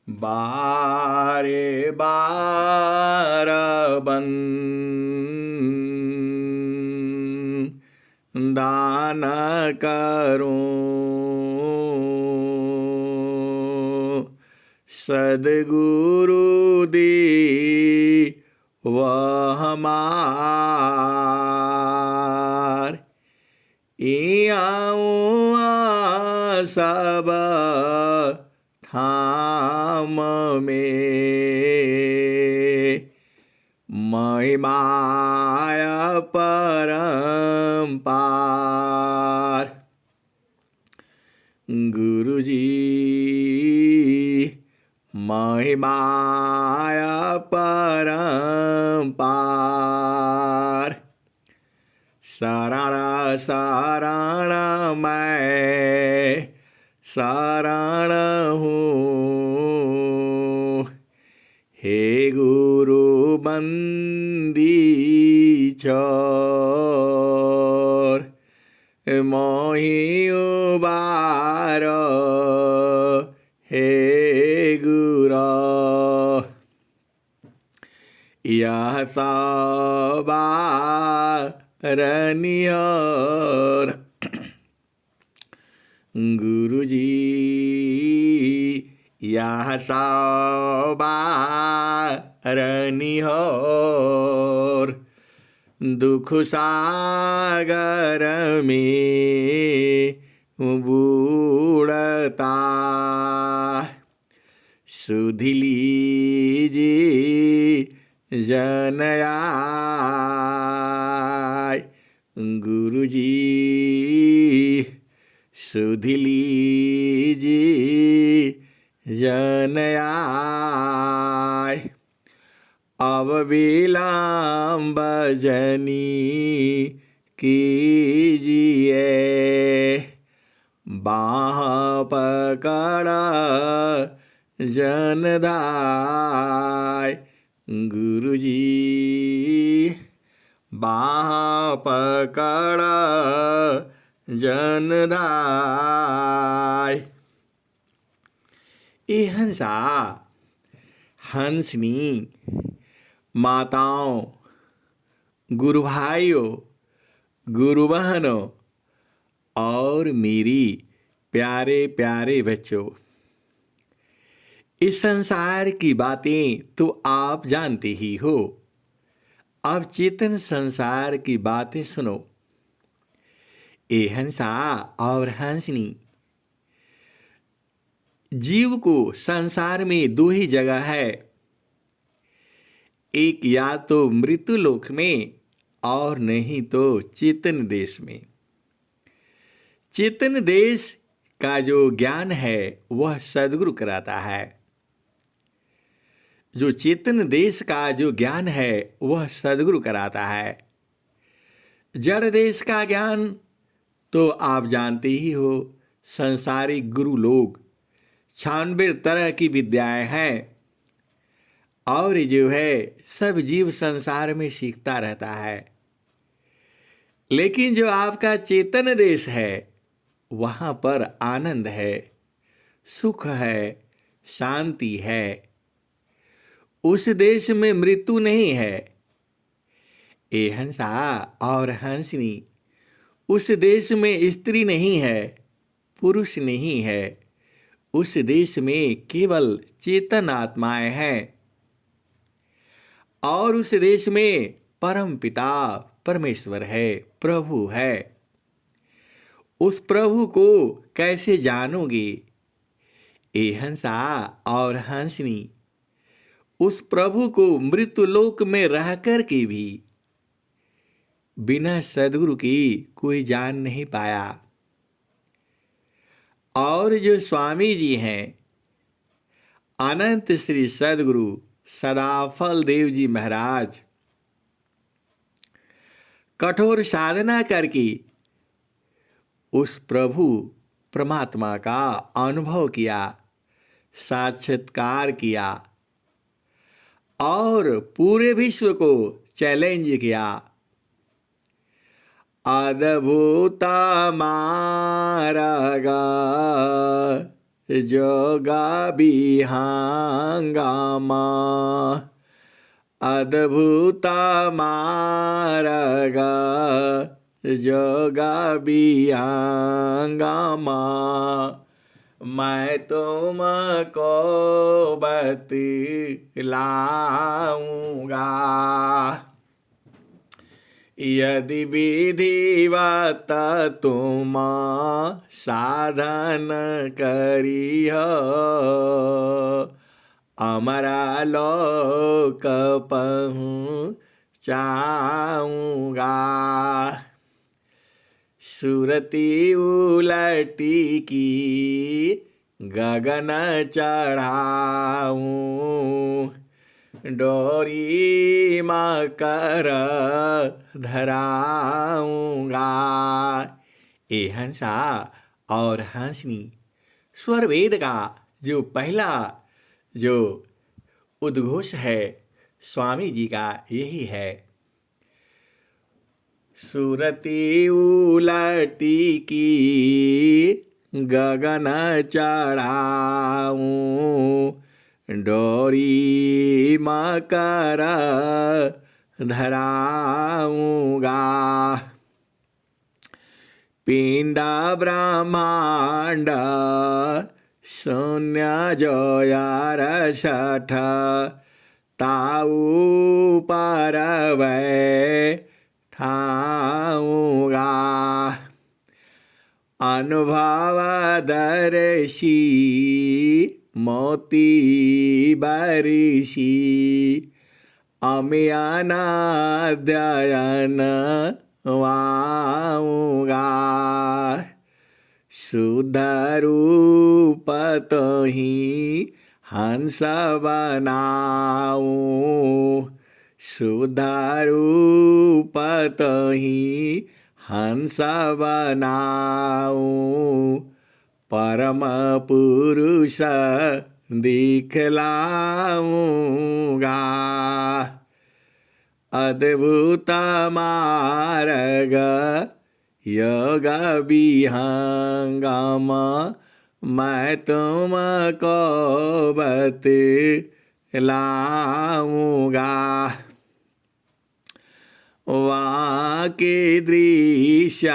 बारे बार दान करूं सदगुरु दी वह हमार आऊँ सब थाम में महिमाया परम्पार गुरु जी महिमाया परम्पार शरण शरण मैं शरण हूँ हे गुरु बंदी छोर मोहि उबार हे गुरु यह सवारनियर गुरु जी यह सवारनियर दुख सागर में बूढ़ता सुध लीजिए जनयाय गुरु जी सुध लीजिए जनयाय अब विलम्ब जनी कीजिए बाह पकड़ जनदाय गुरु जी बाह पकड़ जनदाय ए हंसा हंसनी माताओं गुरु भाइयों गुरु बहनों और मेरी प्यारे प्यारे बच्चों इस संसार की बातें तो आप जानते ही हो। अब चेतन संसार की बातें सुनो। ए हंसा और हंसनी जीव को संसार में दो ही जगह है, एक या तो मृत्यु लोक में और नहीं तो चेतन देश में। चेतन देश का जो ज्ञान है वह सद्गुरु कराता है। जो चेतन देश का जो ज्ञान है वह सद्गुरु कराता है। जड़ देश का ज्ञान तो आप जानते ही हो, संसारिक गुरु लोग 96 तरह की विद्याएं हैं और जो है सब जीव संसार में सीखता रहता है। लेकिन जो आपका चेतन देश है वहाँ पर आनंद है, सुख है, शांति है। उस देश में मृत्यु नहीं है। ए हंसा और हंसनी उस देश में स्त्री नहीं है, पुरुष नहीं है। उस देश में केवल चेतन आत्माएं हैं और उस देश में परम पिता परमेश्वर है, प्रभु है। उस प्रभु को कैसे जानोगे ए हंसा और हंसनी? उस प्रभु को मृत्यु लोक में रहकर के भी बिना सद्गुरु की कोई जान नहीं पाया। और जो स्वामी जी हैं अनंत श्री सद्गुरु सदाफल देव जी महाराज, कठोर साधना करके उस प्रभु परमात्मा का अनुभव किया, साक्षात्कार किया और पूरे विश्व को चैलेंज किया। अद्भुत मार्ग जोगा विहंगमा अद्भुत मार्ग जोगा विहंगमा मैं तुमको बतलाऊंगा यदि विधिवत तुम साधन करिह अमरा लोक पहुँचाऊंगा सुरती उलटी की गगन चढ़ाऊं डोरी मकर धराऊंगा। ए हंसा और हंसनी स्वर वेद का जो पहला जो उद्घोष है स्वामी जी का यही है। सुरती उलटी की गगन चढ़ाऊं डोरी मकर धराऊंगा पिंड ब्रह्मांड शून्य जो यार सठ ताऊ पर ठाऊंगा अनुभव दर्शी मोती बरिशी अमियान अध्ययन वाऊंगा शुद्ध रूप तो ही हंस बनाऊं शुद्ध रूप तो ही हंस बनाऊं परम पुरुष दिखलाऊंगा अद्भुत मार्ग योग विहंगम मैं तुमको बतलाऊंगा वहाँ के दृश्य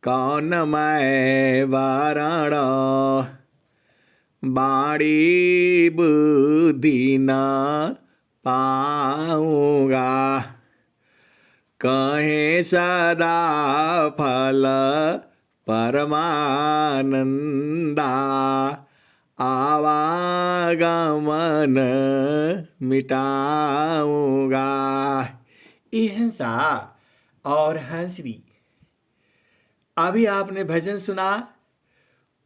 कौन मैं वारण बाड़ी बुद्धि न पाऊंगा कहे सदा फल परमानंदा आवागमन मिटाऊंगा। हंसा और हंसनी अभी आपने भजन सुना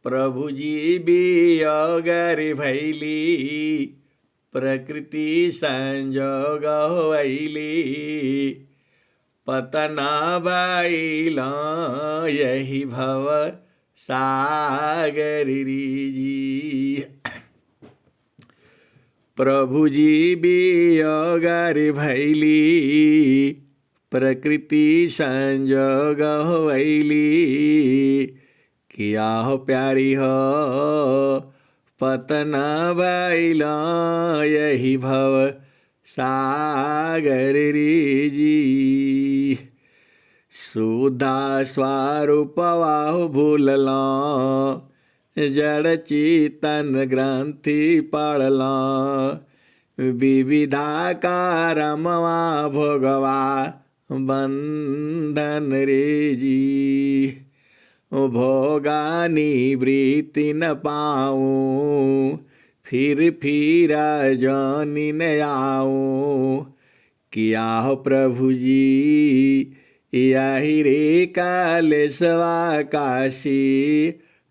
प्रभु जी वियोग भैली प्रकृति संजोग होइली पतन भइल यही भव सागर जी प्रभु जी वियोग भैली प्रकृति संजोग होइली किया हो प्यारी हो पतन भइल यही भव सागर जी शुद्धा स्वरूप वाहु भूलल जड़ चेतन ग्रंथि पड़ल विविधाकारमवा भोगवा बंधन रे जी भोगा निवृत्ति न पाऊं फिर जानी न आऊं किया हो प्रभु जी यही रे कालेश्वा काशी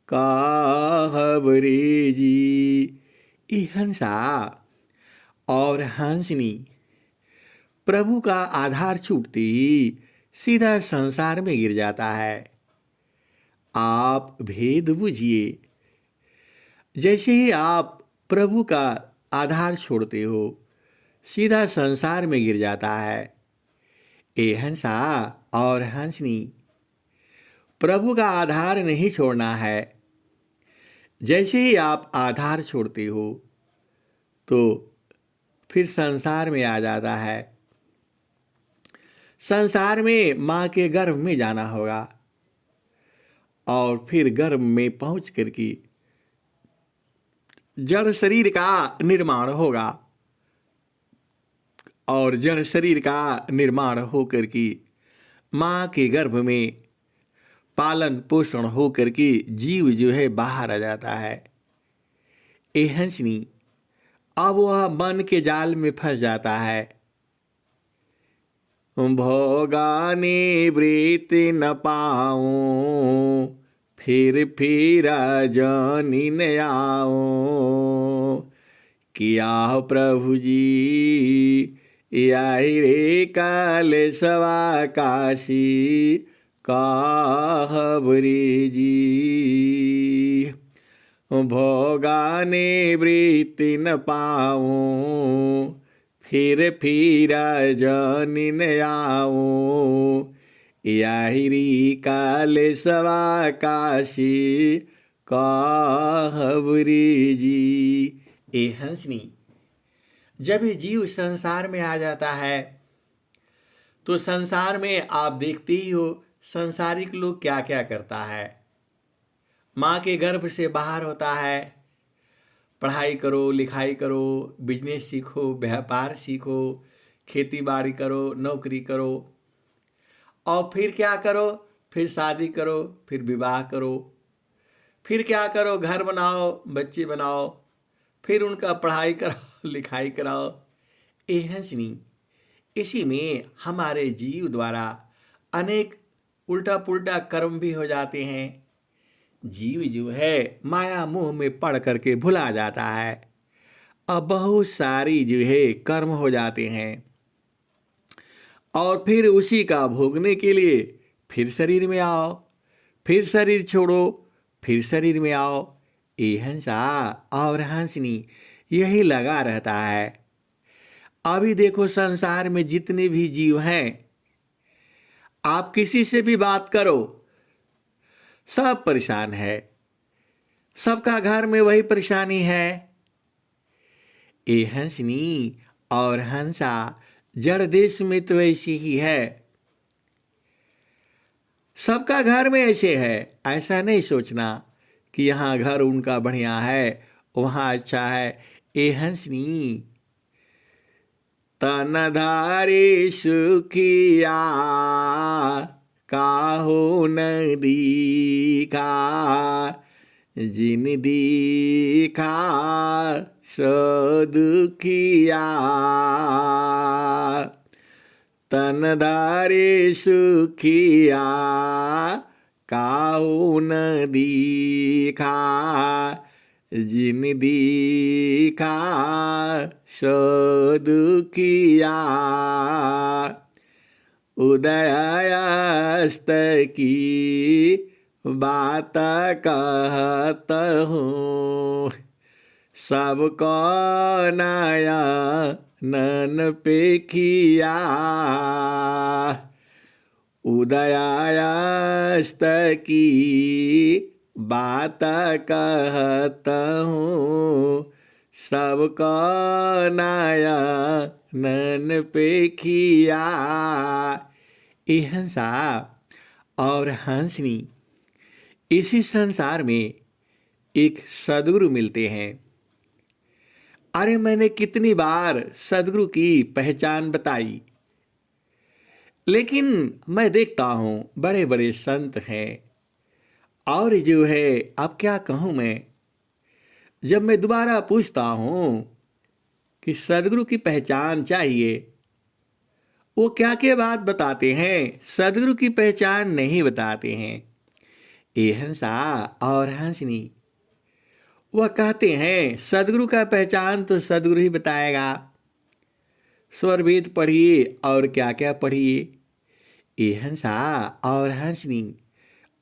कहबरी जी। हंसा और हंसनी प्रभु का आधार छूटती सीधा संसार में गिर जाता है। आप भेद बुझिए जैसे ही आप प्रभु का आधार छोड़ते हो सीधा संसार में गिर जाता है। ए हंसा और हंसनी प्रभु का आधार नहीं छोड़ना है। जैसे ही आप आधार छोड़ते हो तो फिर संसार में आ जाता है। संसार में माँ के गर्भ में जाना होगा और फिर गर्भ में पहुंच करके जड़ शरीर का निर्माण होगा और जड़ शरीर का निर्माण होकर के माँ के गर्भ में पालन पोषण होकर के जीव जो है बाहर आ जाता है। ए हंसनी, अब वह मन के जाल में फंस जाता है। भोगाने वृत्ति न पाऊं, फिर जानी न आऊं। किया प्रभु जी आई रे काल सवा काशी काहबरी जी। भोगाने वृत्ति न पाऊं, फिर जानी न आऊं। याहिरी काल सवा काशी काहबरी जी। ए हंसनी, जब ये जीव संसार में आ जाता है तो संसार में आप देखते ही हो संसारिक लोग क्या क्या करता है। माँ के गर्भ से बाहर होता है, पढ़ाई करो, लिखाई करो, बिजनेस सीखो, व्यापार सीखो, खेती बाड़ी करो, नौकरी करो और फिर क्या करो, फिर शादी करो, फिर विवाह करो, फिर क्या करो, घर बनाओ, बच्चे बनाओ, फिर उनका पढ़ाई कराओ, लिखाई कराओ। ए हंसनी, इसी में हमारे जीव द्वारा अनेक उल्टा पुल्टा कर्म भी हो जाते हैं। जीव जो है माया मोह में पड़ करके भुला जाता है। अब बहुत सारी जो है कर्म हो जाते हैं और फिर उसी का भोगने के लिए फिर शरीर में आओ, फिर शरीर छोड़ो, फिर शरीर में आओ। ए हंसा और हंसनी, यही लगा रहता है। अभी देखो संसार में जितने भी जीव हैं, आप किसी से भी बात करो, सब परेशान है, सबका घर में वही परेशानी है। ए हंसनी और हंसा, जड़ देश में तो ऐसी ही है। सबका घर में ऐसे है। ऐसा नहीं सोचना कि यहाँ घर उनका बढ़िया है, वहाँ अच्छा है। ए हंसनी, तनधारी सुखिया काहू न दीखा, जिन दीखा सो दुखिया। तनधारी सुखिया काहू न दीखा, जिन दीखा सो दुखिया। उदयास्त की बात कहत हूँ, सबको नया नन पेखिया। उदयास्त की बात कहत हूँ, सबको नया नन पेखिया। ए हंसा और हंसनी, इसी संसार में एक सदगुरु मिलते हैं। अरे मैंने कितनी बार सदगुरु की पहचान बताई, लेकिन मैं देखता हूँ बड़े बड़े संत हैं और जो है अब क्या कहूँ मैं, जब मैं दोबारा पूछता हूँ कि सदगुरु की पहचान चाहिए, वो क्या क्या बात बताते हैं, सदगुरु की पहचान नहीं बताते हैं। ए हंसा और हंसनी, वह कहते हैं सदगुरु का पहचान तो सदगुरु ही बताएगा। स्वर वेद पढ़िए और क्या क्या पढ़िए। ए हंसा और हंसनी,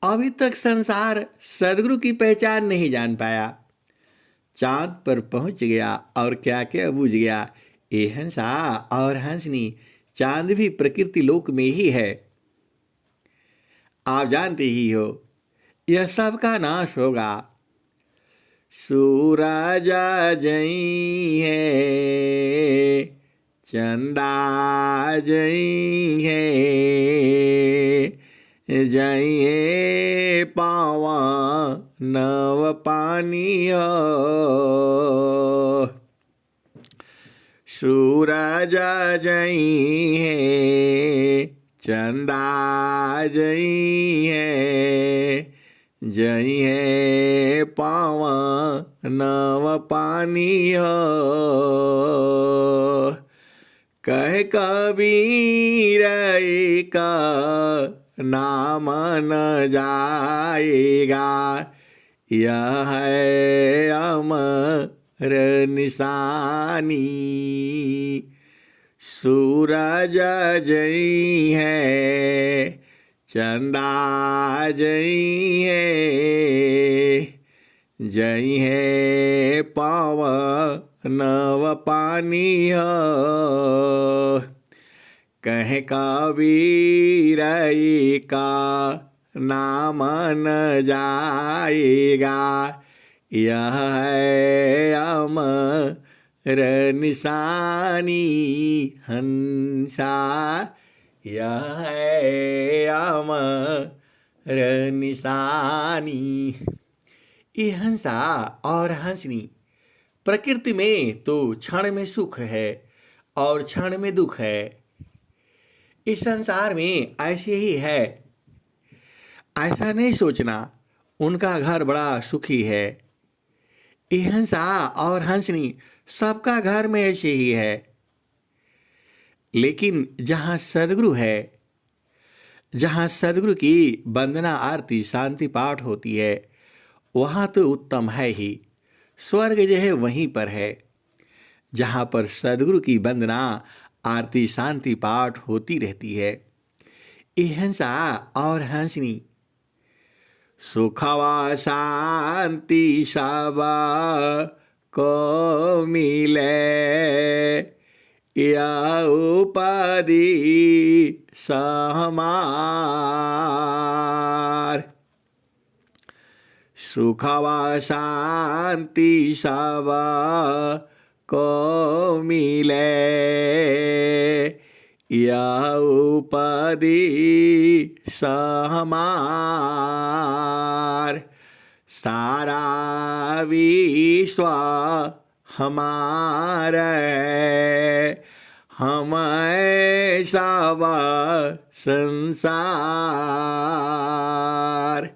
अभी तक संसार सदगुरु की पहचान नहीं जान पाया। चांद पर पहुंच गया और क्या क्या बूझ गया। ए हंसा और हंसनी, चांद भी प्रकृति लोक में ही है। आप जानते ही हो यह सबका नाश होगा। सूरज जई है, चंदा जई है, जई है पावा नव पानी हो। सूरज जई है, चंदा जई है, जई है पावा नव पानी हो। कह कबीर का नाम न जाएगा, यह है अमर निशानी। सूरज जई है, चंदा जई है, जई है पावन नव पानी हो। कह कबीर का नाम न जाएगा, यह है अमर निशानी। हंसा यह है अमर निशानी। ये हंसा और हंसनी प्रकृति में तो क्षण में सुख है और क्षण में दुख है। इस संसार में ऐसे ही है। ऐसा नहीं सोचना उनका घर बड़ा सुखी है। ये हंसा और हंसनी सबका घर में ऐसे ही है। लेकिन जहाँ सदगुरु है, जहाँ सदगुरु की वंदना आरती शांति पाठ होती है, वहाँ तो उत्तम है ही। स्वर्ग जो है वहीं पर है, जहाँ पर सदगुरु की वंदना आरती शांति पाठ होती रहती है। ये हंसा और हंसनी सुखवा शांति सबा को मिले, या उपाधि सहमार। सुखवा शांति सबा को मिले, या उपाधि सहमार। सारा विश्व हमारा है, हम सब संसार।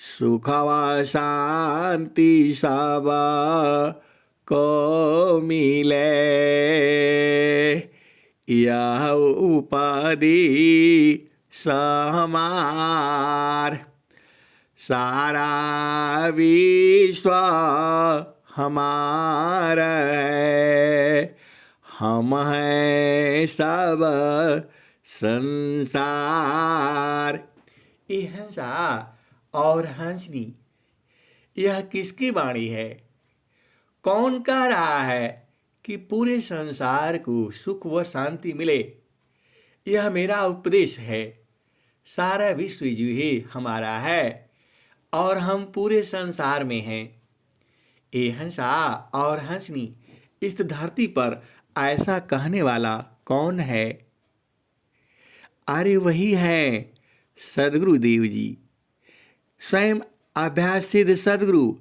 सुखवा शांति सब को मिले, यह उपाधि सहमार। सारा विश्व हमारा है, हम हैं सब संसार। ये हंसा और हंसनी यह किसकी वाणी है? कौन कह रहा है कि पूरे संसार को सुख व शांति मिले? यह मेरा उपदेश है। सारा विश्व जो ही हमारा है और हम पूरे संसार में हैं। ये हंसा और हंसनी इस धरती पर ऐसा कहने वाला कौन है? अरे वही है सदगुरु देव जी, स्वयं अभ्यास सिद्ध सदगुरु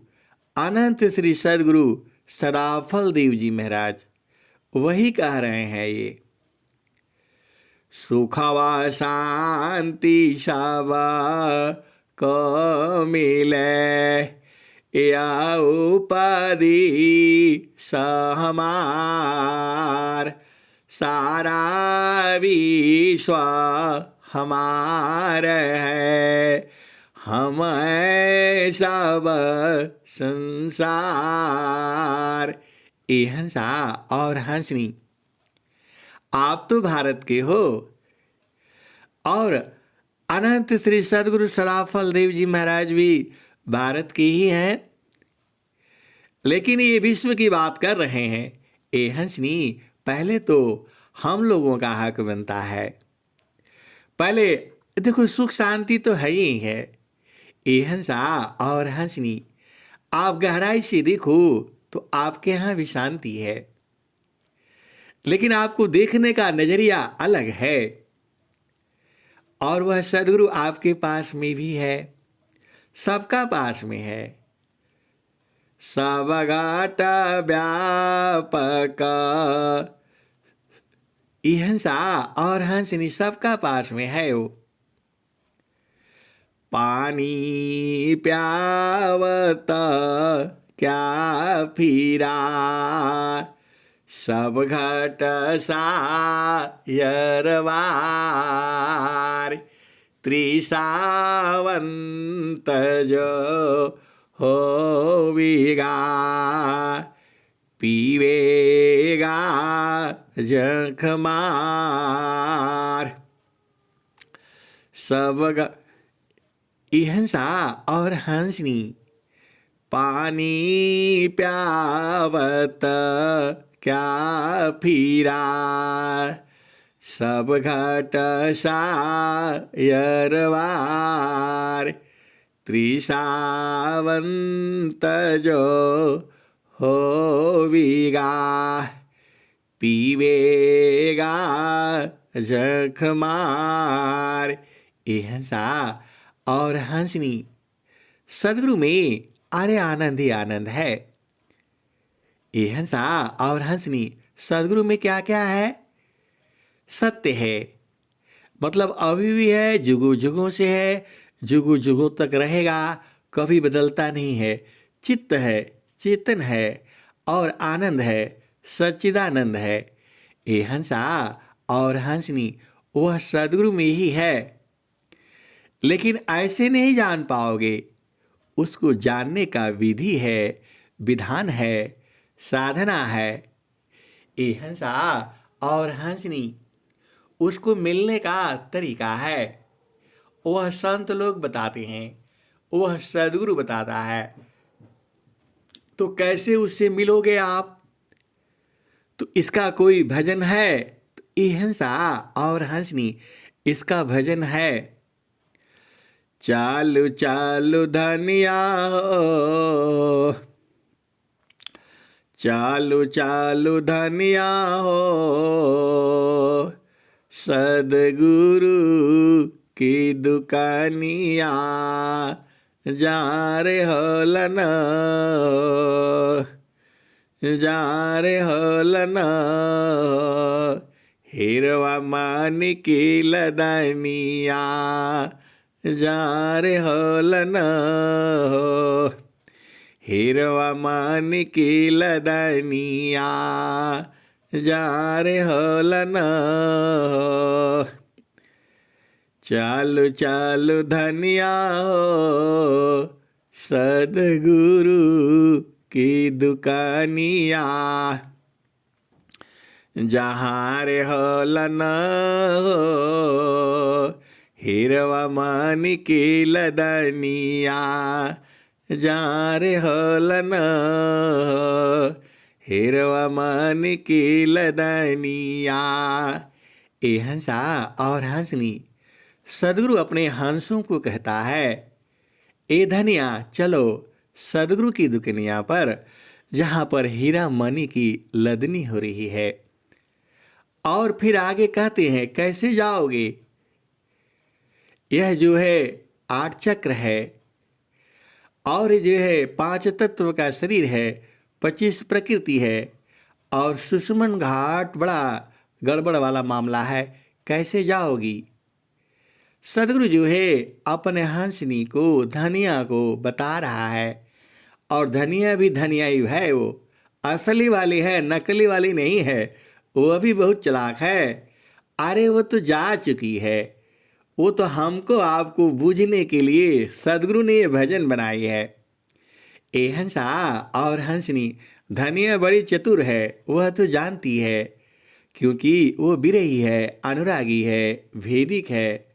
अनंत श्री सदगुरु सदाफल देव जी महाराज वही कह रहे हैं। ये सुखवा शांति सबा को मिले, या उपाधि सहमार। सारा विश्व हमारा है, हम सब संसार। ये हंसा और हंसनी आप तो भारत के हो और अनंत श्री सदगुरु सदाफल देव जी महाराज भी भारत के ही हैं, लेकिन ये विश्व की बात कर रहे हैं। ये हंसनी पहले तो हम लोगों का हक बनता है। पहले देखो सुख शांति तो है ही है। ये हंसा और हंसनी आप गहराई से देखो तो आपके यहाँ भी शांति है, लेकिन आपको देखने का नजरिया अलग है। और वह सदगुरु आपके पास में भी है, सबका पास में है। सब घाट व्यापक, हिंसा और हंसनी सबका पास में है वो। पानी प्यावत क्या फिरा, सब घट सायरवार, त्रिसावंत जो होविगा, पीवेगा जखमार। सब हिंसा और हंसनी पानी प्यावत क्या फिरा, सब घट सायरवार, त्रिसावंत जो होविगा, पीवेगा जखमार। हिंसा और हंसनी सदगुरु में अरे आनंद ही आनंद है। हिंसा और हंसनी सदगुरु में क्या क्या है? सत्य है, मतलब अभी भी है, जुगों जुगों से है, जुगों जुगों तक रहेगा, कभी बदलता नहीं है। चित्त है, चेतन है और आनंद है, सच्चिदानंद है। ये हंसा और हंसनी वह सदगुरु में ही है, लेकिन ऐसे नहीं जान पाओगे। उसको जानने का विधि है, विधान है, साधना है। ये हंसा और हंसनी उसको मिलने का तरीका है, वह संत लोग बताते हैं, वह सदगुरु बताता है। तो कैसे उससे मिलोगे आप? तो इसका कोई भजन है? तो ये हंसा और हंसनी इसका भजन है। चालू चालू धनिया हो, चालू चालू धनिया हो, सदगुरु की दुकानिया जा रे होलन, जा रे होलन, हिरवा मानिकी लदनिया जा रे होलन, हिरवा मानिकी लदनिया जा रे होलन। चालू चालू धनिया हो, सदगुरु की दुकानिया जहाँ रे होलन हो, हिरवा मानिकी लदनिया जा रे होलन, हिरवा मानिकी लदनिया। ये हंसा और हंसनी सदगुरु अपने हंसों को कहता है, ए धनिया चलो सदगुरु की दुकनिया पर, जहाँ पर हीरा मणि की लदनी हो रही है। और फिर आगे कहते हैं कैसे जाओगे? यह जो है 8 चक्र है, और जो है 5 तत्व का शरीर है, 25 प्रकृति है, और सुषुम्न घाट बड़ा गड़बड़ वाला मामला है, कैसे जाओगी? सदगुरु जो है अपने हंसनी को, धनिया को बता रहा है। और धनिया भी धनिया ही है, वो असली वाली है, नकली वाली नहीं है। वो भी बहुत चालाक है। अरे वो तो जा चुकी है, वो तो हमको आपको बूझने के लिए सदगुरु ने ये भजन बनाई है। ए हंसा और हंसनी धनिया बड़ी चतुर है, वह तो जानती है, क्योंकि वो बिरही है, अनुरागी है, भेदिक है।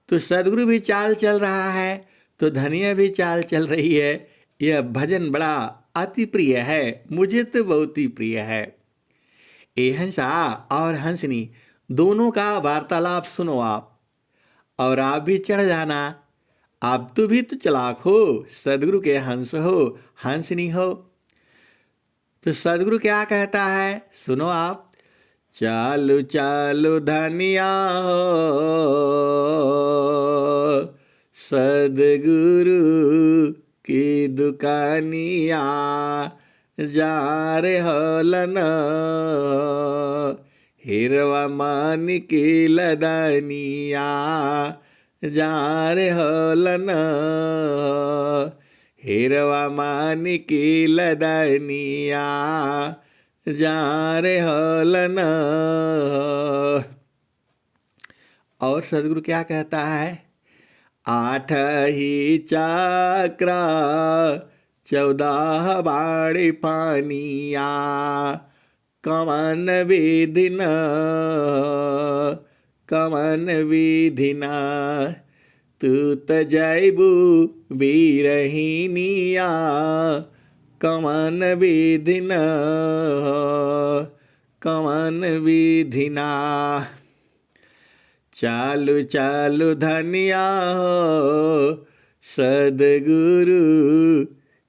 तो सदगुरु भी चाल चल रहा है, तो धनिया भी चाल चल रही है। यह भजन बड़ा अति प्रिय है, मुझे तो बहुत ही प्रिय है। ए हंसा और हंसनी दोनों का वार्तालाप सुनो आप, और आप भी चढ़ जाना, आप तो भी तो चालाक हो, सदगुरु के हंस हो, हंसनी हो। तो सदगुरु क्या कहता है, सुनो आप। चालू चालू धनिया हो, सदगुरु की दुकानिया, जा रे हलन हिरवा मानी की लदनिया, जा रे हलन हिरवा मानी की लदनिया, जा रे हलन। और सदगुरु क्या कहता है, आठ ही चक्र 14 बाड़ी पानिया, कवन विधिन कवन विधिना, तू त जैबू बीरहिनिया, कवन विधिन कवन विधिना। चालू चालू धनिया हो, सदगुरु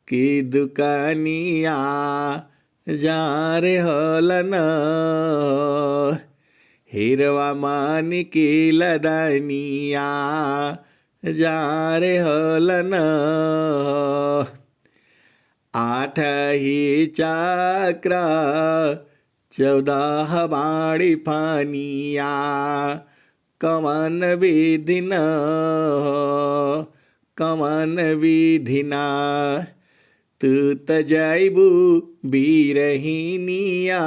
की दुकानिया, जा रे हलन हिरवा मानी की लदनिया, जा रे हलन। आठ ही चक्र 14 बाड़ी पानिया, कवन विधिन कवन विधिना, तू त जैबू बीरहिनिया,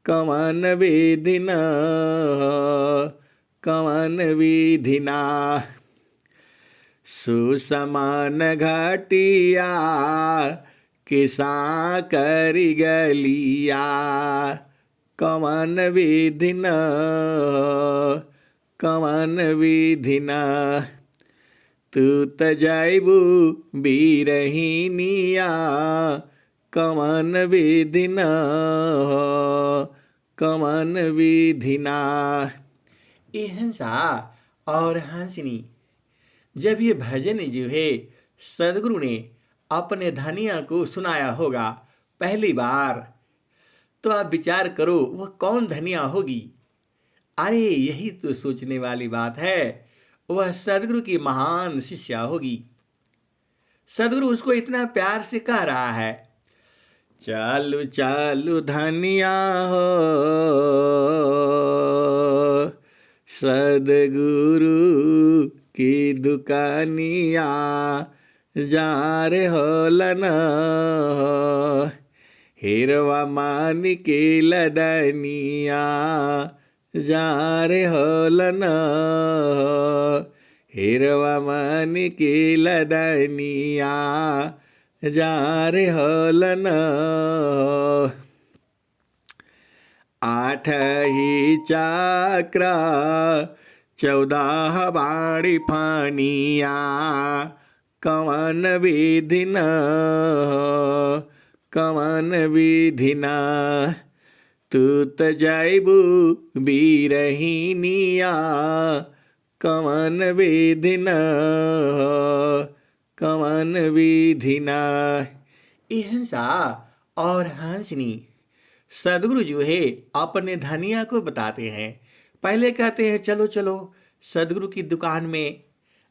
कवन विधिन कवन विधिना। सुसमान घटिया किसा करी गलिया, कवन विधिन कवन विधिना, तू त जैबू बीरहिनिया, कवन विधिन कवन विधिना। ये हंसा और हंसनी, जब ये भजन जो है सदगुरु ने अपने धनिया को सुनाया होगा पहली बार, तो आप विचार करो वह कौन धनिया होगी। अरे यही तो सोचने वाली बात है, वह सदगुरु की महान शिष्या होगी। सदगुरु उसको इतना प्यार से कह रहा है, चालू चालू धनिया हो, सदगुरु की दुकानिया, जा रे हलन हिरवा मानी की लदनिया, जा रे हलन हिरवा मानी की लदनिया, जा रे हलन। आठ ही चक्र 14 बाड़ी पानिया, कवन विधिन कवन विधिना, तू त जैबू बीरहिनिया, कवन विधिन कवन विधिना। हंसा और हंसनी, सदगुरु जो है अपने धनिया को बताते हैं। पहले कहते हैं चलो चलो सदगुरु की दुकान में,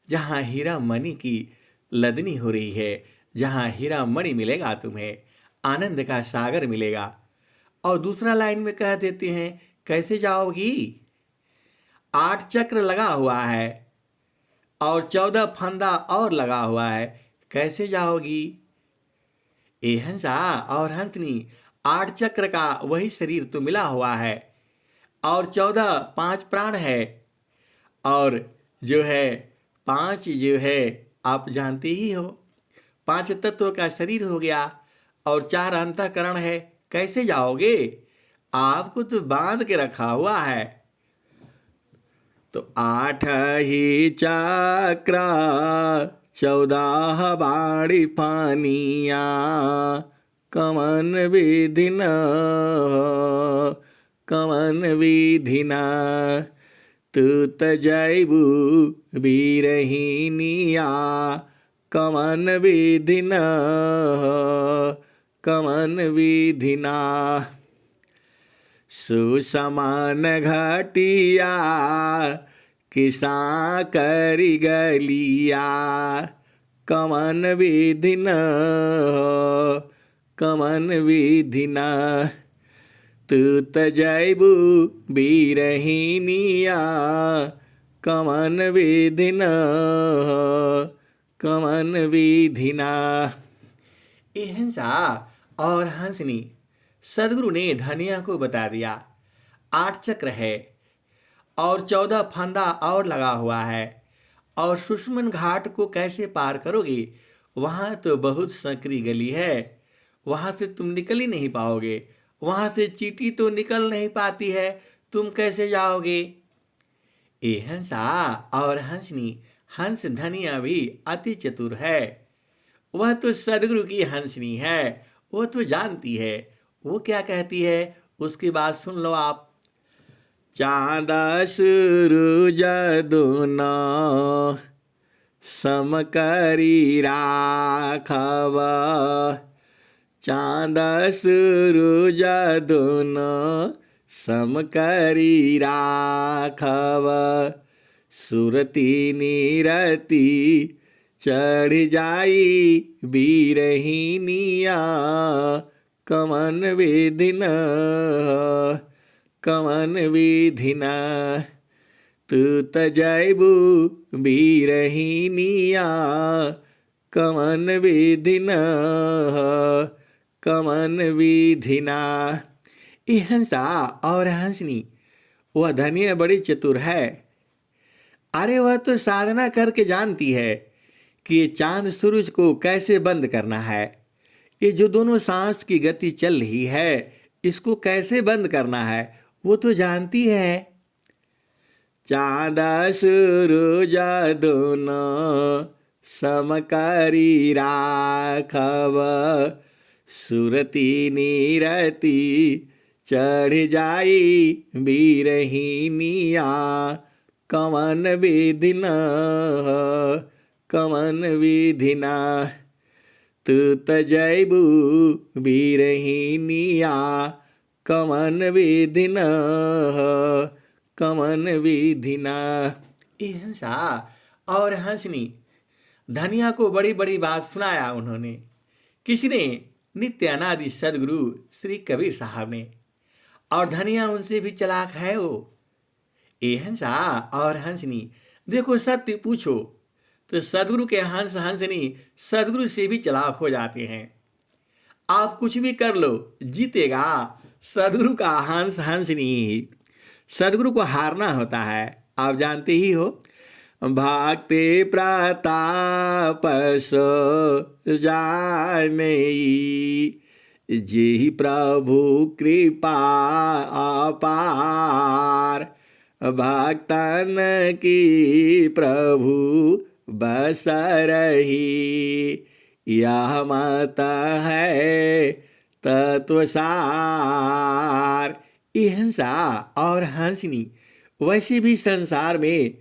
जहाँ हीरा मणि की लदनी हो रही है, जहाँ हीरा मणि मिलेगा तुम्हें, आनंद का सागर मिलेगा। और दूसरा लाइन में कह देते हैं कैसे जाओगी, 8 चक्र लगा हुआ है और 14 फंदा और लगा हुआ है, कैसे जाओगी। ए हंसा और हंसनी, 8 चक्र का वही शरीर तो मिला हुआ है और 14 5 प्राण है, और जो है 5 जो है आप जानते ही हो, 5 तत्व का शरीर हो गया और 4 अंतःकरण है, कैसे जाओगे, आपको तो बांध के रखा हुआ है। तो 8 ही चक्र 14 बाड़ी पानिया, कवन विधिना कवन विधिना, तू त जैबू बीरहिनिया कवन विधिना कवन विधिना। सुसमान घटिया किसा करी गलिया कवन विधिना कवन विधिना। तू त जैबू बीरहिनिया कवन विधिना कवन विधिना। ये हंसा और हंसनी सदगुरु ने धनिया को बता दिया 8 चक्र है और 14 फंदा और लगा हुआ है, और सुषमन घाट को कैसे पार करोगे, वहां तो बहुत संकरी गली है, वहां से तुम निकल ही नहीं पाओगे, वहां से चींटी तो निकल नहीं पाती है, तुम कैसे जाओगे। ये हंसा और हंसनी हंस धनिया भी अति चतुर है, वह तो सदगुरु की हंसनी है, वो तो जानती है। वो क्या कहती है उसकी बात सुन लो आप। चाँद सूरज दोनों समकरी राखब, चाँद सूरज दोनों समकरी राखब, सुरती निरती चढ़ जाई बीरहिनिया कवन विधिना कवन विधिना। तू त जैबू बीरहिनिया कवन विधिना कवन विधिना। ये हंसा और हंसनी वह धनिया बड़ी चतुर है। अरे वह तो साधना करके जानती है कि ये चांद सूरज को कैसे बंद करना है, ये जो दोनों सांस की गति चल रही है इसको कैसे बंद करना है, वो तो जानती है। चाँद सूरज दोनों समकरी राखब, सुरती निरती चढ़ जाई बीरहिनिया कवन विधिना कवन विधिना। तू त जैबू बीरहिनिया कवन विधिना कवन विधिना। ये हंसा और हंसनी धनिया को बड़ी बड़ी बात सुनाया उन्होंने। किसने? नित्य अनादि सदगुरु श्री कबीर साहब ने। और धनिया उनसे भी चालाक है वो। ये हंसा और हंसनी देखो सत्य पूछो तो सदगुरु के हंस हंसनी सदगुरु से भी चालाक हो जाते हैं। आप कुछ भी कर लो, जीतेगा सदगुरु का हंस हंसनी। सदगुरु को हारना होता है, आप जानते ही हो। भक्ति प्रताप सो जाने जेहि प्रभु कृपा अपार, भक्तन की प्रभु बस रही यह मत है तत्वसार। ये हंसा और हंसनी वैसे भी संसार में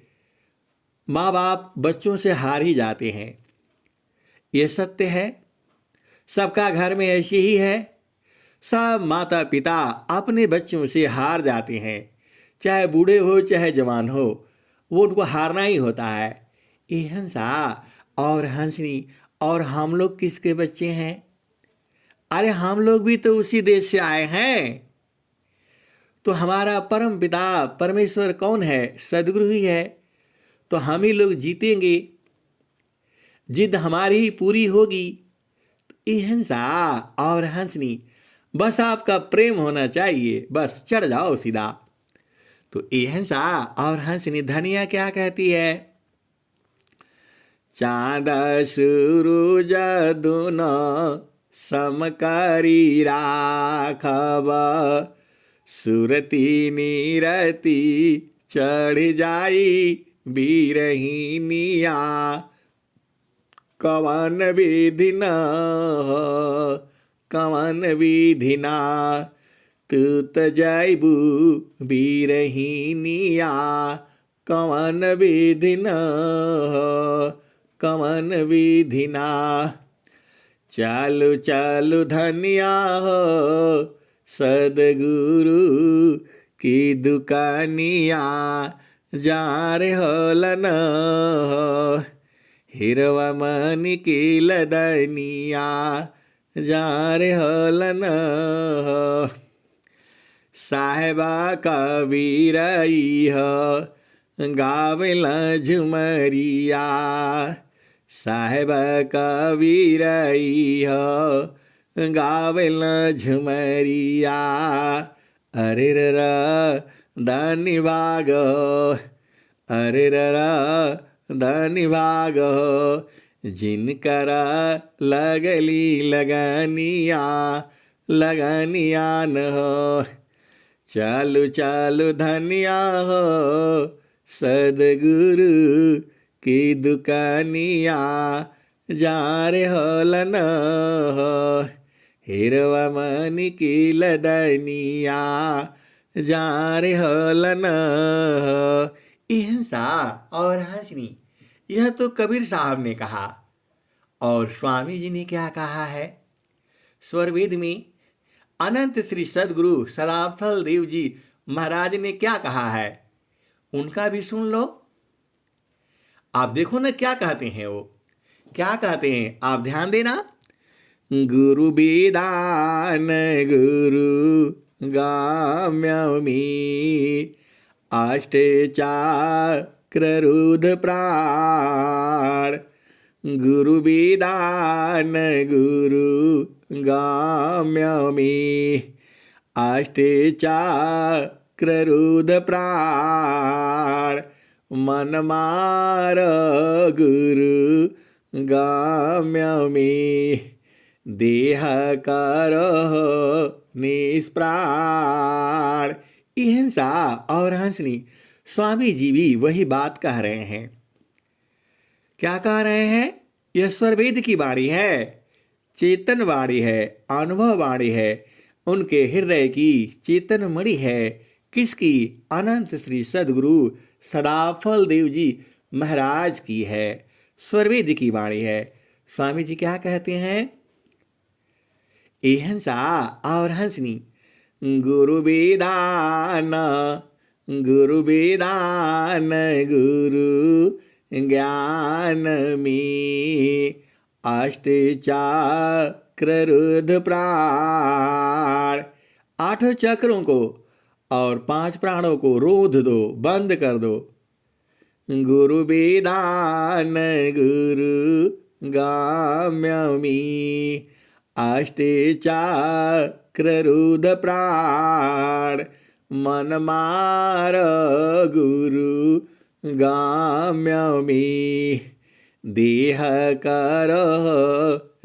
माँ बाप बच्चों से हार ही जाते हैं, ये सत्य है। सबका घर में ऐसे ही है, सब माता पिता अपने बच्चों से हार जाते हैं, चाहे बूढ़े हो चाहे जवान हो, वो उनको हारना ही होता है। ये हंसा और हंसनी और हम लोग किसके बच्चे हैं? अरे हम लोग भी तो उसी देश से आए हैं। तो हमारा परम पिता परमेश्वर कौन है? सदगुरु ही है। तो हम ही लोग जीतेंगे, जिद हमारी ही पूरी होगी। ये हंसा और हंसनी बस आपका प्रेम होना चाहिए, बस चढ़ जाओ सीधा। तो ये हंसा और हंसनी धनिया क्या कहती है? चाँद सूरज दोनों समकरी राखब, सुरती निरती चढ़ जाई बीरहिनिया कवन विधिना कवन विधिना। तू त जैबू बीरहिनिया कवन विधि न हो, कवन विधि ना। चालू चालू धनिया हो, सदगुरु की दुकानिया, जा रे होलन हो, हिरवा मनी की लदनिया, जा रे होलन हो। साहेबा कबीरई हो, गावेला झुमरिया, साहेब कबीरई हो, गावेला झुमरिया। अरे र धनी भाग, अरे र धनी भाग, जिनकर लगली लगनिया, लगनिया न हो। चालू चालू धनिया हो, सदगुरु की दुकानिया, जा रे होलन हो, हिरवा मनी की लदनिया, जा रे होलन हो। अहिंसा और हंसनी, यह तो कबीर साहब ने कहा। और स्वामी जी ने क्या कहा है? स्वरवेद में अनंत श्री सदगुरु सदाफल देव जी महाराज ने क्या कहा है, उनका भी सुन लो। आप देखो ना क्या कहते हैं, वो क्या कहते हैं, आप ध्यान देना। गुरु विदान गुरु गाम्यमी, अष्टचक्र रुद्र प्राण। गुरु विदान गुरु गाम्यमी, अष्टचक्र रुद्र प्राण। मन मार गुरु गाम्यमी, देह करो निष्प्राण। अहिंसा और हंसनी, स्वामी जी भी वही बात कह रहे हैं। क्या कह रहे हैं? यह स्वरवेद की वाणी है, चेतन वाणी है, अनुभव वाणी है, उनके हृदय की चेतन मणि है। किसकी? अनंत श्री सदगुरु सदाफल देव जी महाराज की है, स्वरवेद की वाणी है। स्वामी जी क्या कहते हैं? अहिंसा और हंसनी, गुरु वेदान गुरु वेदान गुरु ज्ञान में, अष्टचक्र रुद्र प्राण। 8 चक्रों को और 5 प्राणों को रोध दो, बंद कर दो। गुरु वेदान गुरु गाम्यमी, अष्टचक्र रुद्र प्राण। मन मार गुरु गाम्यमी, देह करो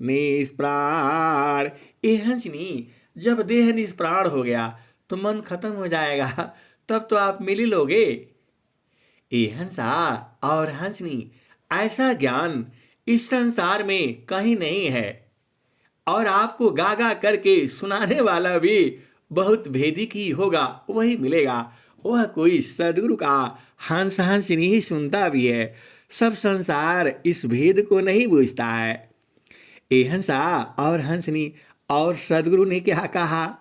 निष्प्राण। ये हंसनी, जब देह निष्प्राण हो गया तो मन खत्म हो जाएगा, तब तो आप मिल ही लोगे। ये हंसा और हंसनी, ऐसा ज्ञान इस संसार में कहीं नहीं है, और आपको गा गा करके सुनाने वाला भी बहुत भेदी की होगा, वही मिलेगा। वह कोई सदगुरु का हंस हंसनी ही सुनता भी है। सब संसार इस भेद को नहीं बूझता है। ये हंसा और हंसनी और सदगुरु ने क्या कहा?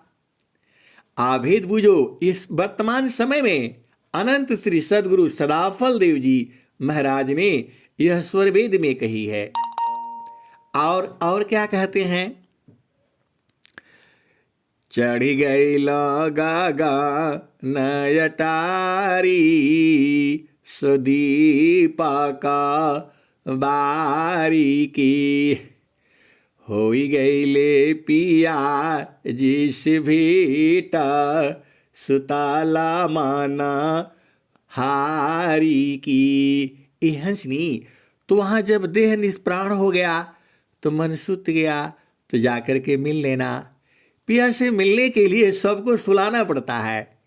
आभेद बूझो। इस वर्तमान समय में अनंत श्री सदगुरु सदाफल देव जी महाराज ने यह स्वरवेद में कही है। और क्या कहते हैं? चढ़ी गई गागा नयटारी, सुदीपा का बारी की। होई गई ले पिया जिस भीटा, सुताला माना हारी की। ये हंसनी, तो वहाँ जब देह निष्प्राण हो गया तो मन सुत गया, तो जाकर के मिल लेना। पिया से मिलने के लिए सबको सुलाना पड़ता है।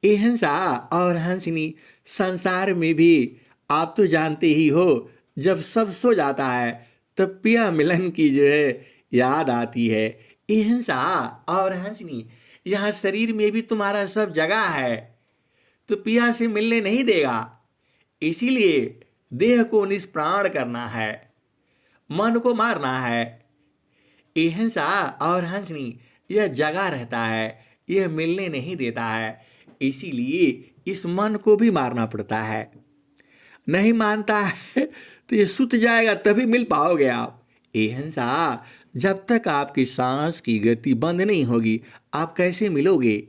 ये हंसा और हंसनी, संसार में भी आप तो जानते ही हो, जब सब सो जाता है तब पिया मिलन की जो है याद आती है। ये हंसा और हंसनी, यहाँ शरीर में भी तुम्हारा सब जगह है, तो पिया से मिलने नहीं देगा। इसीलिए देह को निष्प्राण करना है, मन को मारना है। ये हिंसा और हंसनी यह जगा रहता है, यह मिलने नहीं देता है। इसीलिए इस मन को भी मारना पड़ता है। नहीं मानता है तो ये सुत जाएगा, तभी मिल पाओगे आप। ये हिंसा जब तक आपकी सांस की गति बंद नहीं होगी, आप कैसे मिलोगे?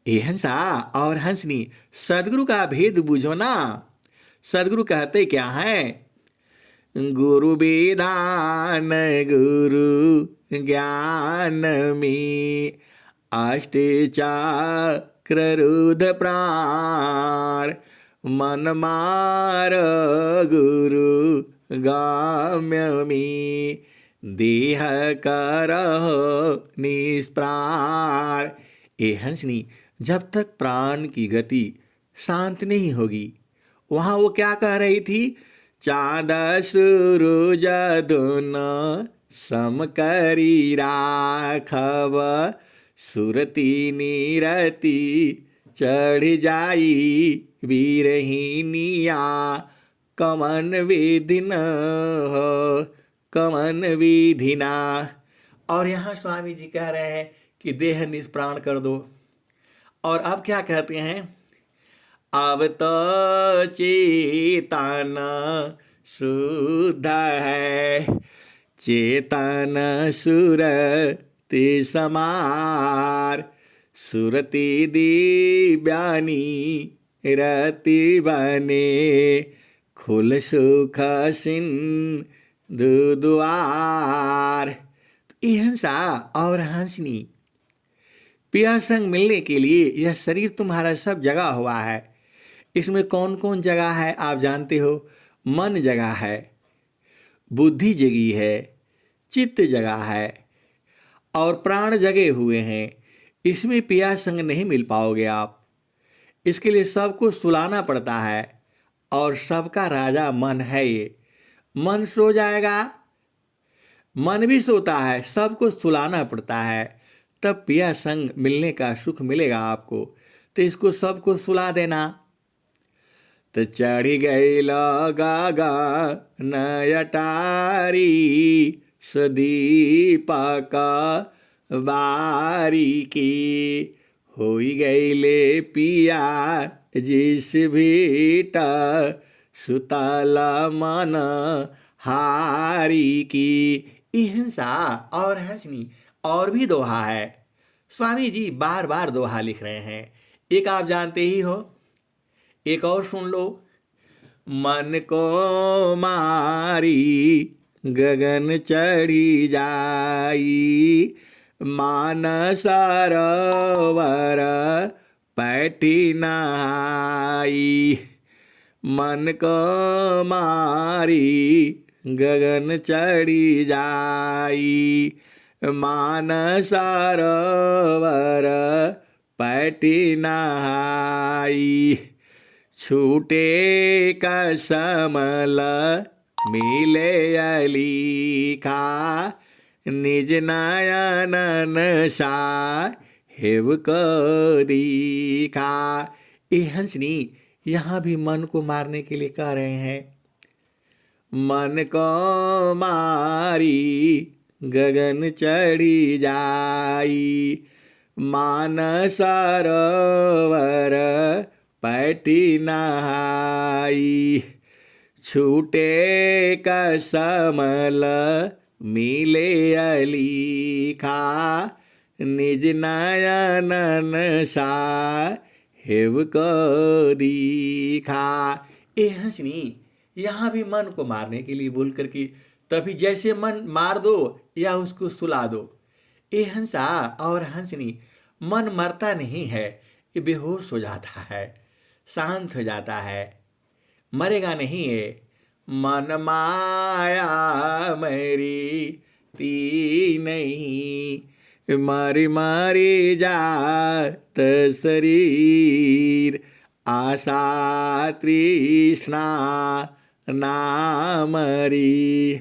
ये हिंसा और हंसनी सदगुरु का भेद बूझो ना। सदगुरु कहते क्या है? गुरु विधान गुरु ज्ञान में अष्टचक्र रुद्र प्राण मन मार गुरु गाम्य में देह करहो निष्प्राण। ए हंसनी, जब तक प्राण की गति शांत नहीं होगी, वहां वो क्या कह रही थी? चाँद सूरज दोनों सम करी राखब, सुरती नीरती चढ़ जाई वीरहीनिया, कमन विधि न हो कमन विधि ना। और यहाँ स्वामी जी कह रहे हैं कि देह निष्प्राण कर दो। और अब क्या कहते हैं? अब तो चेतन शुद्ध है, चेतन सुरति समार, सुरति दिव्यानी रति बने, खुल सुख सिंधु द्वार। ये हिंसा और हंसनी, पिया संग मिलने के लिए यह शरीर तुम्हारा सब जगा हुआ है। इसमें कौन कौन जगह है आप जानते हो? मन जगह है, बुद्धि जगी है, चित्त जगा है और प्राण जगे हुए हैं। इसमें पिया संग नहीं मिल पाओगे आप। इसके लिए सबको सुलाना पड़ता है और सबका राजा मन है। ये मन सो जाएगा, मन भी सोता है, सबको सुलाना पड़ता है, तब पिया संग मिलने का सुख मिलेगा आपको। तो इसको सबको सुला देना। तो चढ़ी गई गागा नयटारी, सदीपक बारी की, होई गई ले पिया जिस भीट, सुतल मन हारी की। हिंसा और हंसनी और भी दोहा है। स्वामी जी बार बार दोहा लिख रहे हैं। एक आप जानते ही हो, एक और सुन लो। मन को मारी गगन चढ़ी जाई, मानस सरोवर पैठी नहाई। मन को मारी गगन चढ़ी जाई, मानस सरोवर पैठी नहाई। छूटे कसमल मिले अलीखा, निज नयन सा हेव को दीखा। ये हंसनी यहाँ भी मन को मारने के लिए कह रहे हैं। मन को मारी गगन चढ़ी जाई, मानस सरोवर पैठी नहाई। छूटे कसमल मिले अलीखा, निज नयन सा हेव को दीखा। ए हंसनी, यहाँ भी मन को मारने के लिए बोल करके, तभी जैसे मन मार दो या उसको सुला दो। ये हंसा और हंसनी, मन मरता नहीं है, ये बेहोश हो जाता है, शांत हो जाता है, मरेगा नहीं है। मन माया मेरी ती नहीं, मारी मारी जात शरीर, आशा तृष्णा नामरी,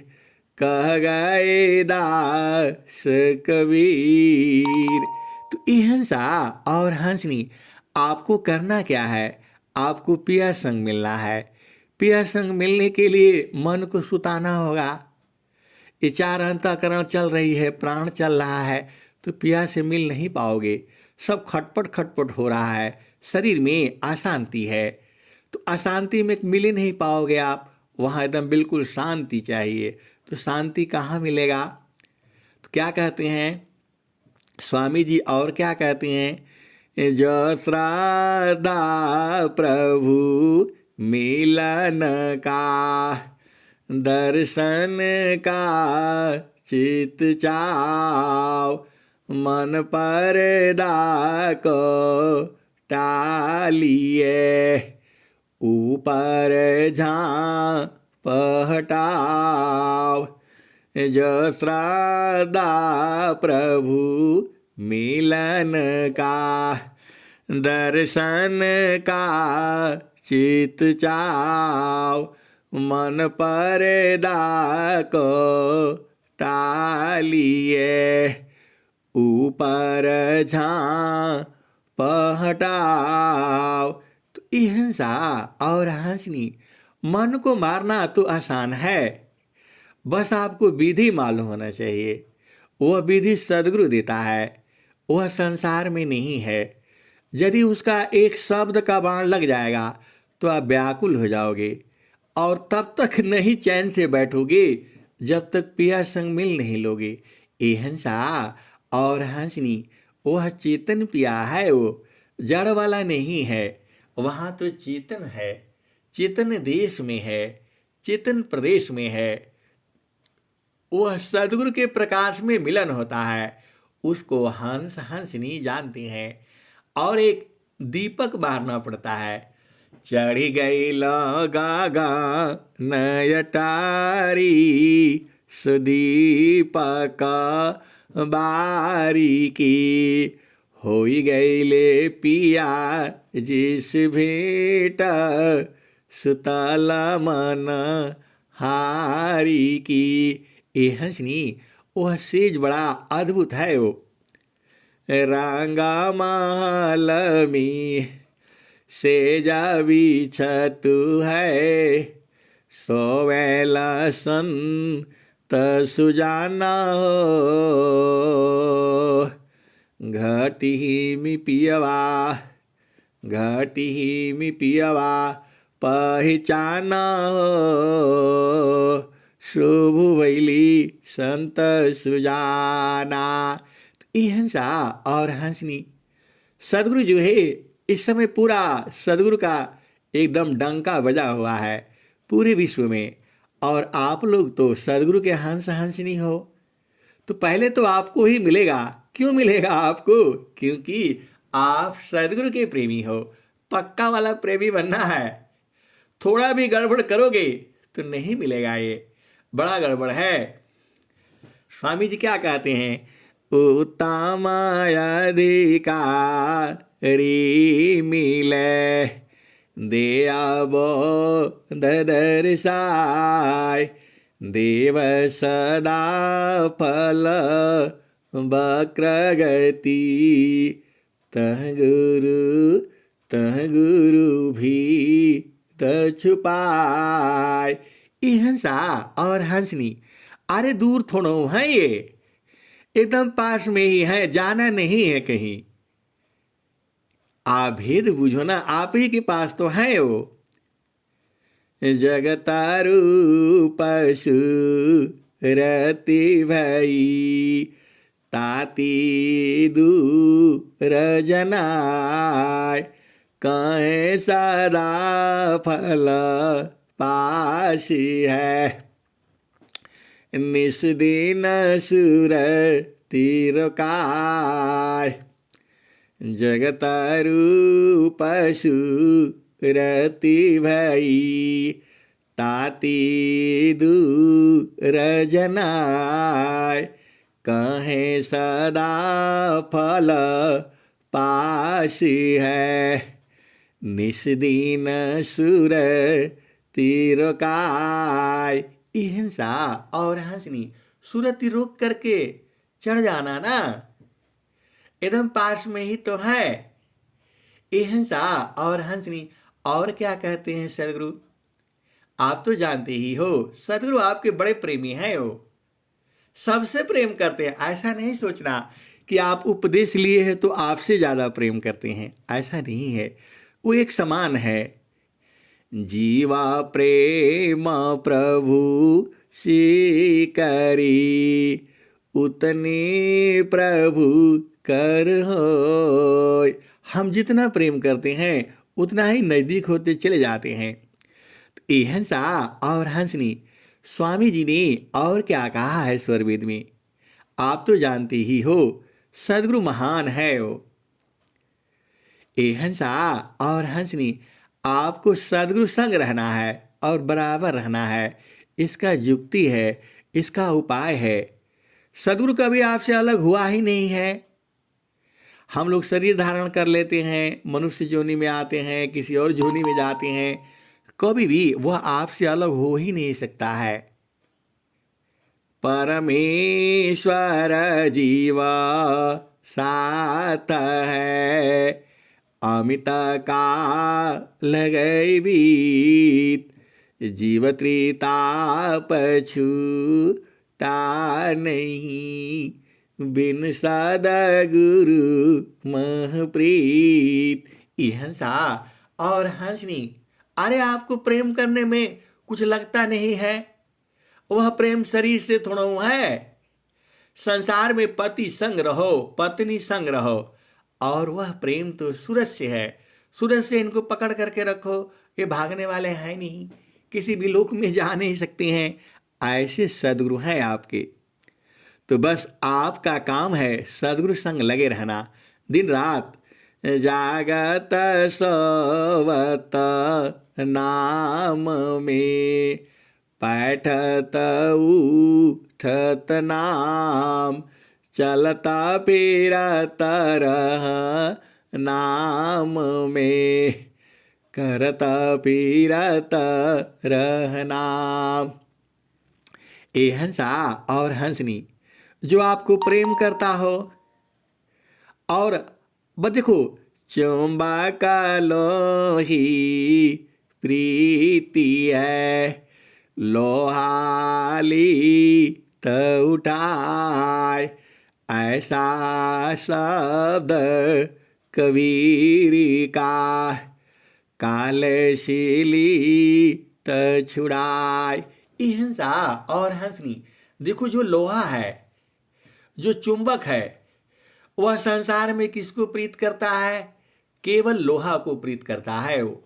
कह गए दास कबीर। तो ये हंसा और हंसनी, आपको करना क्या है? आपको पिया संग मिलना है। पिया संग मिलने के लिए मन को सुताना होगा। ये चार अंतःकरण चल रही है, प्राण चल रहा है, तो पिया से मिल नहीं पाओगे। सब खटपट खटपट हो रहा है, शरीर में अशांति है, तो अशांति में मिल ही नहीं पाओगे आप। वहाँ एकदम बिल्कुल शांति चाहिए। तो शांति कहाँ मिलेगा? तो क्या कहते हैं स्वामी जी, और क्या कहते हैं? जो श्रद्धा प्रभु मिलन का, दर्शन का चित चाव, मन पर्दा को टालिए, ऊपर झाँप हटाव। जो श्रद्धा प्रभु मिलन का, दर्शन का चित चाव, मन पर्दा को टालिए, ऊपर झाँप हटाव। तो हिंसा और हंसनी, मन को मारना तो आसान है, बस आपको विधि मालूम होना चाहिए। वह विधि सद्गुरु देता है, वह संसार में नहीं है। यदि उसका एक शब्द का बाण लग जाएगा तो आप व्याकुल हो जाओगे, और तब तक नहीं चैन से बैठोगे जब तक पिया संग मिल नहीं लोगे। ये हंसा और हंसनी, वह चेतन पिया है, वो जड़ वाला नहीं है। वहाँ तो चेतन है, चेतन देश में है, चेतन प्रदेश में है। वह सदगुरु के प्रकाश में मिलन होता है, उसको हंस हंसनी जानते हैं। और एक दीपक बारना पड़ता है। चढ़ी गई गागा नयटारी, सुदीपक बारी की, होई गई ले पिया जिस भेंट, सुतल मन हारी की। ये हंसनी, वह सेज बड़ा अद्भुत है। वो रंगा महल में सेजा बिछतु है, सोवेला सन सुजाना हो, घटी मी पियवा, घटी मी पियवा पहचाना हो, शुभ वैली संत सुजाना। ये हंसा और हंसनी, सदगुरु जो है इस समय पूरा सदगुरु का एकदम डंका बजा हुआ है पूरे विश्व में। और आप लोग तो सदगुरु के हंस हंसनी हो, तो पहले तो आपको ही मिलेगा। क्यों मिलेगा आपको? क्योंकि आप सदगुरु के प्रेमी हो। पक्का वाला प्रेमी बनना है। थोड़ा भी गड़बड़ करोगे तो नहीं मिलेगा, ये बड़ा गड़बड़ है। स्वामी जी क्या कहते हैं? उत्तम अधिकारी मिले, देवो दर्शाय, देव सदा फल वक्रगति, तह गुरु भी छुपाए। ये हंसा और हंसनी, अरे दूर थोड़ो है, ये एकदम पास में ही है, जाना नहीं है कहीं। आप भेद बुझो ना, आप ही के पास तो है वो। जगतारू पशु रति भई, ताती दूर जनाय, कहे सदा फल पासी है, निस दिन सुर तिरकार। जगतारू पशु रति भई, ताती दूर जनाय, कहे सदा फल पासी है, निस दिन सुर तिरकार। हिंसा और हंसनी, सूरत रोक करके चढ़ जाना ना, एकदम पास में ही तो है। हिंसा और हंसनी, और क्या कहते हैं सदगुरु? आप तो जानते ही हो सदगुरु आपके बड़े प्रेमी हैं। वो सबसे प्रेम करते हैं। ऐसा नहीं सोचना कि आप उपदेश लिए हैं तो आपसे ज्यादा प्रेम करते हैं, ऐसा नहीं है। वो एक समान है। जीवा प्रेम प्रभु से करी, उतने प्रभु कर होय। हम जितना प्रेम करते हैं उतना ही नजदीक होते चले जाते हैं। ये हंसा और हंसनी स्वामी जी ने और क्या कहा है स्वरवेद में? आप तो जानते ही हो सदगुरु महान है। वो ये हंसा और हंसनी आपको सदगुरु संग रहना है और बराबर रहना है। इसका युक्ति है, इसका उपाय है। सदगुरु कभी आपसे अलग हुआ ही नहीं है। हम लोग शरीर धारण कर लेते हैं, मनुष्य योनि में आते हैं, किसी और योनि में जाते हैं, कभी भी वह आपसे अलग हो ही नहीं सकता है। परमेश्वर जीवा साथ है, अमित का लगई बीत, जीव त्रिताप छूटा नहीं, बिन सदगुरु महप्रीत। हंसा और हंसनी, अरे आपको प्रेम करने में कुछ लगता नहीं है? वह प्रेम शरीर से थोड़ा है। संसार में पति संग रहो, पत्नी संग रहो, और वह प्रेम तो सूरज से है। सूरज से इनको पकड़ करके रखो, ये भागने वाले हैं नहीं, किसी भी लोक में जा नहीं सकते हैं। ऐसे सदगुरु हैं आपके। तो बस आपका काम है सदगुरु संग लगे रहना, दिन रात जागत सोवत नाम में, बैठत उठत नाम, चलता फिरत रह नाम में, करता फिरत रह नाम। ए हंसा और हंसनी, जो आपको प्रेम करता हो और बस देखो, चुंबक लोही प्रीति है, लोहाली त उठाए, ऐसा शब्द कबीर का, कालशीली त छुड़ाए। हिंसा और हंसनी, देखो जो लोहा है, जो चुंबक है, वह संसार में किसको प्रीत करता है? केवल लोहा को प्रीत करता है। वो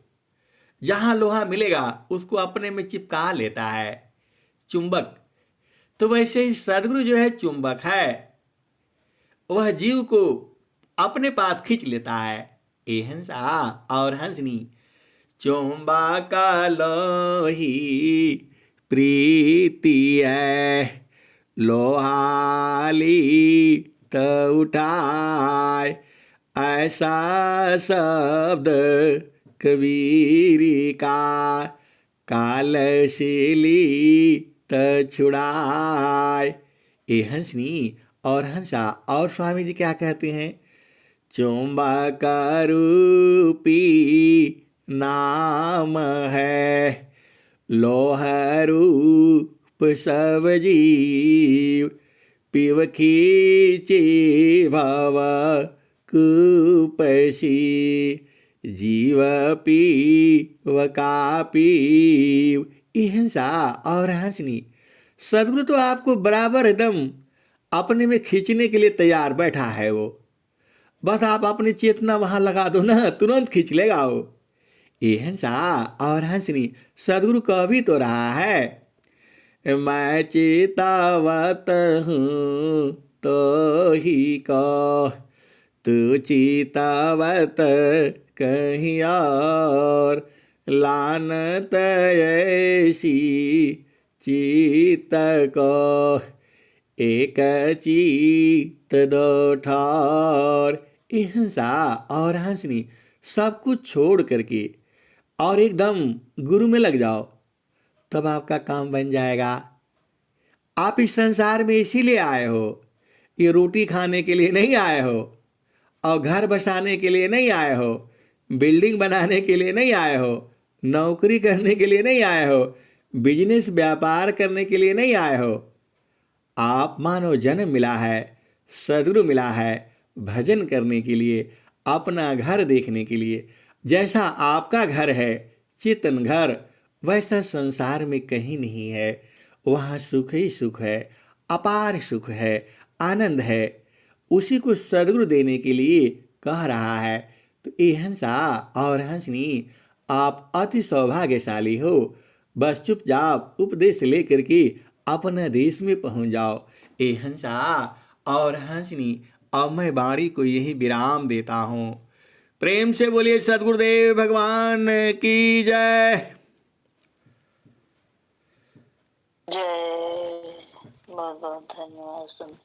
जहां लोहा मिलेगा उसको अपने में चिपका लेता है, चुंबक। तो वैसे ही सदगुरु जो है चुंबक है, वह जीव को अपने पास खींच लेता है। ए हंसा और हंसनी, चुंबक लोही प्रीति है, लोहाली त उठाए, ऐसा शब्द कबीर का, कालशीली त छुड़ाए। ए हंसनी और हंसा और स्वामी जी क्या कहते हैं? चुंबक रूपी नाम है, लोह रूप सब जीव, पिव खींचे भव कूपसी, जीव पीव का पीव। हिंसा और हंसनी, सदगुरु तो आपको बराबर एकदम अपने में खींचने के लिए तैयार बैठा है। वो बस आप अपनी चेतना वहां लगा दो ना, तुरंत खींच लेगा वो। ये हंसा और हंसनी, सदगुरु कह भी तो रहा है, मैं चेतावत हूँ तो ही कह, तू चेतावत कहीं और, लानत ऐसी चीत को, एक चीत दो ठार। हिंसा और हंसनी, सब कुछ छोड़ करके और एकदम गुरु में लग जाओ, तब आपका काम बन जाएगा। आप इस संसार में इसीलिए आए हो, ये रोटी खाने के लिए नहीं आए हो और घर बसाने के लिए नहीं आए हो, बिल्डिंग बनाने के लिए नहीं आए हो, नौकरी करने के लिए नहीं आए हो, बिजनेस व्यापार करने के लिए नहीं आए हो। आप मानो जन्म मिला है, सदगुरु मिला है भजन करने के लिए, अपना घर देखने के लिए। जैसा आपका घर है चेतन घर, वैसा संसार में कहीं नहीं है। वहाँ सुख ही सुख है, अपार सुख है, आनंद है। उसी को सदगुरु देने के लिए कह रहा है। तो ये हंसा और हंसनी, आप अति सौभाग्यशाली हो। बस चुपचाप उपदेश लेकर के अपना देश में पहुंच जाओ। ए हंसा और हंसनी, अब मैं वाणी को यही विराम देता हूँ। प्रेम से बोलिए सदगुरुदेव भगवान की जय। जय। बहुत बहुत धन्यवाद सुन